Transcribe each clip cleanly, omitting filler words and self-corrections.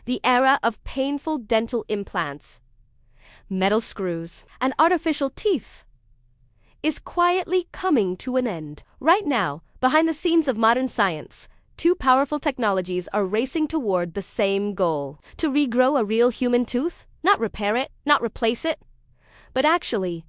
the era of painful dental implants, metal screws, and artificial teeth is quietly coming to an end. Right now, behind the scenes of modern science, two powerful technologies are racing toward the same goal: to regrow a real human tooth, not repair it, not replace it, but actually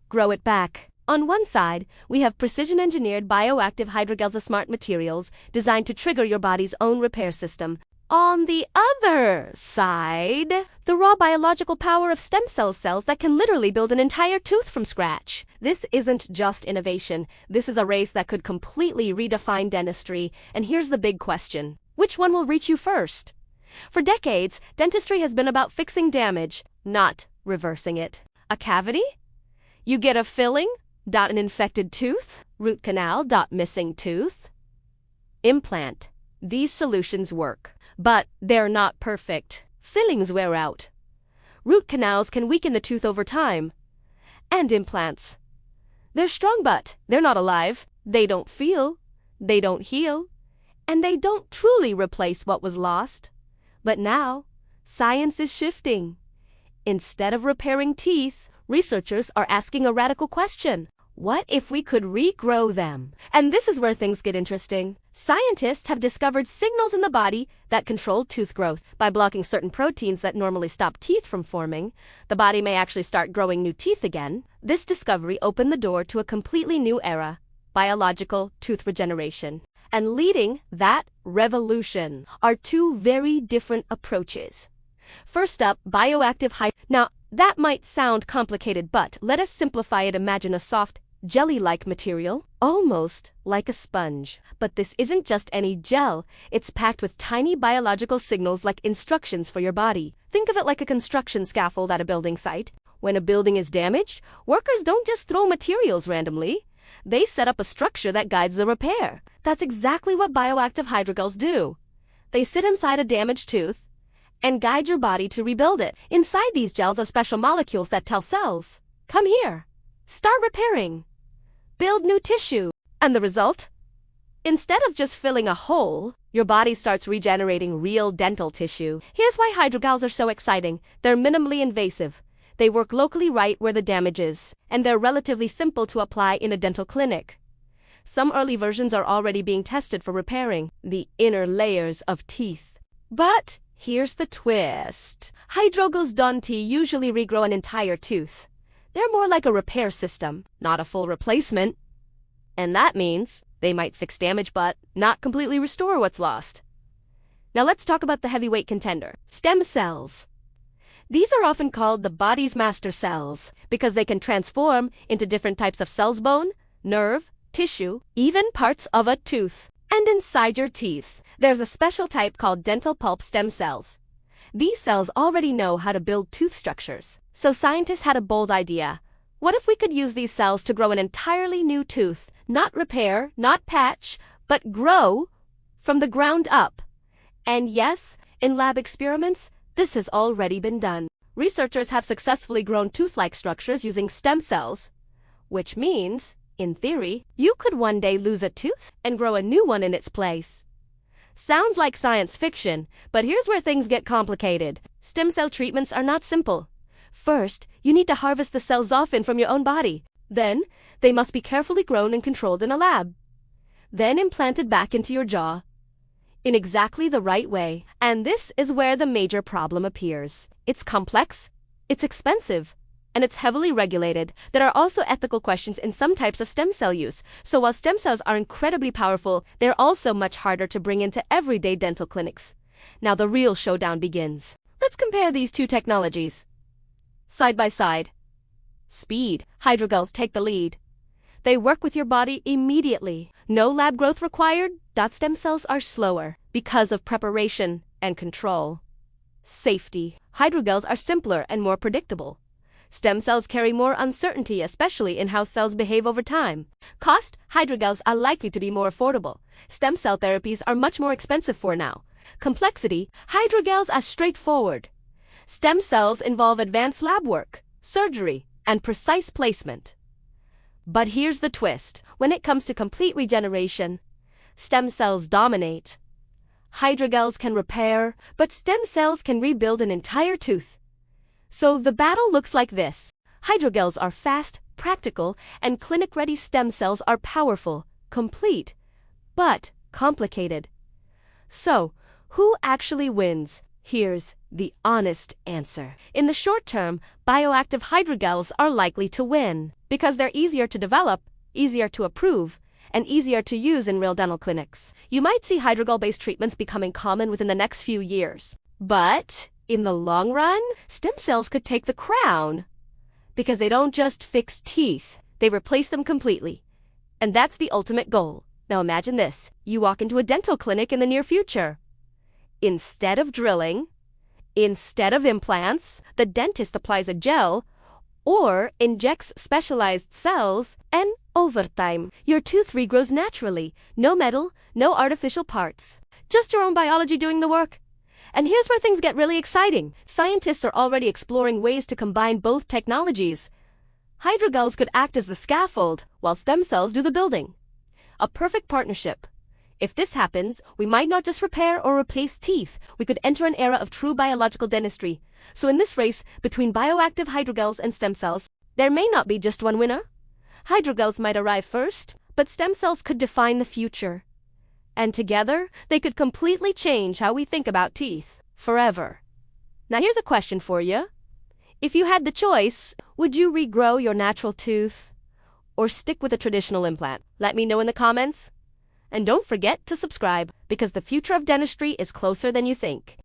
grow it back. On one side, we have precision-engineered bioactive hydrogels, smart materials designed to trigger your body's own repair system. On the other side, the raw biological power of stem cells that can literally build an entire tooth from scratch. This isn't just innovation. This is a race that could completely redefine dentistry. And here's the big question: which one will reach you first? For decades, dentistry has been about fixing damage, not reversing it. A cavity? You get a filling? An infected tooth? Root canal? Missing tooth? Implant. These solutions work, but they're not perfect. Fillings wear out. Root canals can weaken the tooth over time. And implants. They're strong, but they're not alive. They don't feel. They don't heal. And they don't truly replace what was lost. But now, science is shifting. Instead of repairing teeth, researchers are asking a radical question: what if we could regrow them? And this is where things get interesting. Scientists have discovered signals in the body that control tooth growth. By blocking certain proteins that normally stop teeth from forming, the body may actually start growing new teeth again. This discovery opened the door to a completely new era: biological tooth regeneration. And leading that revolution are two very different approaches. First up, bioactive Now, that might sound complicated, but let us simplify it. Imagine a soft, jelly-like material, almost like a sponge. But this isn't just any gel. It's packed with tiny biological signals like instructions for your body. Think of it like a construction scaffold at a building site. When a building is damaged, workers don't just throw materials randomly. They set up a structure that guides the repair. That's exactly what bioactive hydrogels do. They sit inside a damaged tooth and guide your body to rebuild it. Inside these gels are special molecules that tell cells, "Come here. Start repairing. Build new tissue." And the result? Instead of just filling a hole, your body starts regenerating real dental tissue. Here's why hydrogels are so exciting. They're minimally invasive. They work locally right where the damage is, and they're relatively simple to apply in a dental clinic. Some early versions are already being tested for repairing the inner layers of teeth. But here's the twist. Hydrogels don't usually regrow an entire tooth. They're more like a repair system, not a full replacement. And that means they might fix damage but not completely restore what's lost. Now let's talk about the heavyweight contender: stem cells. These are often called the body's master cells because they can transform into different types of cells: bone, nerve, tissue, even parts of a tooth. And inside your teeth, there's a special type called dental pulp stem cells. These cells already know how to build tooth structures. So scientists had a bold idea. What if we could use these cells to grow an entirely new tooth? Not repair, not patch, but grow from the ground up. And yes, in lab experiments, this has already been done. Researchers have successfully grown tooth-like structures using stem cells, which means, in theory, you could one day lose a tooth and grow a new one in its place. Sounds like science fiction, but here's where things get complicated. Stem cell treatments are not simple. First, you need to harvest the cells often from your own body. Then, they must be carefully grown and controlled in a lab. Then implanted back into your jaw in exactly the right way. And this is where the major problem appears. It's complex, it's expensive, and it's heavily regulated. There are also ethical questions in some types of stem cell use. So while stem cells are incredibly powerful, they're also much harder to bring into everyday dental clinics. Now the real showdown begins. Let's compare these two technologies side by side. Speed. Hydrogels take the lead. They work with your body immediately. No lab growth required. Stem cells are slower because of preparation and control. Safety. Hydrogels are simpler and more predictable. Stem cells carry more uncertainty, especially in how cells behave over time. Cost. Hydrogels are likely to be more affordable. Stem cell therapies are much more expensive for now. Complexity. Hydrogels are straightforward. Stem cells involve advanced lab work, surgery, and precise placement. But here's the twist. When it comes to complete regeneration, stem cells dominate. Hydrogels can repair, but stem cells can rebuild an entire tooth. So the battle looks like this. Hydrogels are fast, practical, and clinic-ready. Stem cells are powerful, complete, but complicated. So, who actually wins? Here's the honest answer. In the short term, bioactive hydrogels are likely to win because they're easier to develop, easier to approve, and easier to use in real dental clinics. You might see hydrogel-based treatments becoming common within the next few years. But in the long run, stem cells could take the crown because they don't just fix teeth, they replace them completely. And that's the ultimate goal. Now imagine this. You walk into a dental clinic in the near future. Instead of drilling, instead of implants, the dentist applies a gel or injects specialized cells, and over time, your tooth regrows naturally. No metal, no artificial parts. Just your own biology doing the work. And here's where things get really exciting. Scientists are already exploring ways to combine both technologies. Hydrogels could act as the scaffold, while stem cells do the building. A perfect partnership. If this happens, we might not just repair or replace teeth, we could enter an era of true biological dentistry. So in this race between bioactive hydrogels and stem cells, there may not be just one winner. Hydrogels might arrive first, but stem cells could define the future. And together, they could completely change how we think about teeth, forever. Now here's a question for you. If you had the choice, would you regrow your natural tooth or stick with a traditional implant? Let me know in the comments. And don't forget to subscribe, because the future of dentistry is closer than you think.